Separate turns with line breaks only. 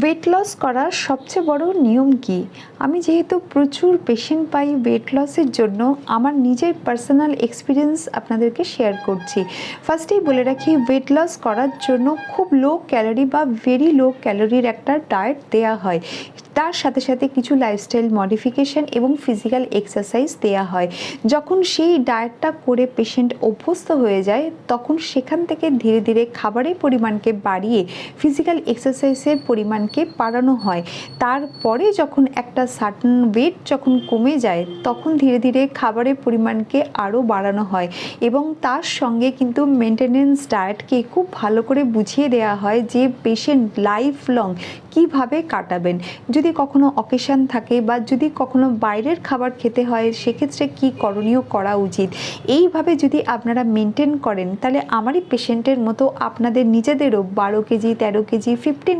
Weight loss করার সবচেয়ে বড় নিয়ম কি? আমি যেহেতু প্রচুর পেশেন্ট পাই ওয়েট লসের জন্য, আমার নিজের পার্সোনাল এক্সপিরিয়েন্স আপনাদেরকে শেয়ার করছি। ফার্স্টেই বলে রাখি, ওয়েট লস করার জন্য খুব লো ক্যালোরি বা ভেরি লো ক্যালোরির একটা ডায়েট দেওয়া হয়। তার সাথে সাথে কিছু লাইফস্টাইল মডিফিকেশান এবং ফিজিক্যাল এক্সারসাইজ দেওয়া হয়। যখন সেই ডায়েটটা করে পেশেন্ট অভ্যস্ত হয়ে যায়, তখন সেখান থেকে ধীরে ধীরে খাবারের পরিমাণকে বাড়িয়ে ফিজিক্যাল এক্সারসাইজের পরিমাণকে বাড়ানো হয়। তারপরে যখন একটা সার্টেন ওয়েট যখন কমে যায়, তখন ধীরে ধীরে খাবারের পরিমাণকে আরও বাড়ানো হয় এবং তার সঙ্গে কিন্তু মেনটেনেন্স ডায়েটকে খুব ভালো করে বুঝিয়ে দেওয়া হয় যে পেশেন্ট লাইফ লং কীভাবে কাটাবেন। যদি কখনো অকেশান থাকে বা যদি কখনো বাইরের খাবার খেতে হয়, সেক্ষেত্রে কী করণীয় করা উচিত। এইভাবে যদি আপনারা মেনটেন করেন, তাহলে আমারই পেশেন্টের মতো আপনাদের নিজেদেরও 12 কেজি, 13 কেজি, 15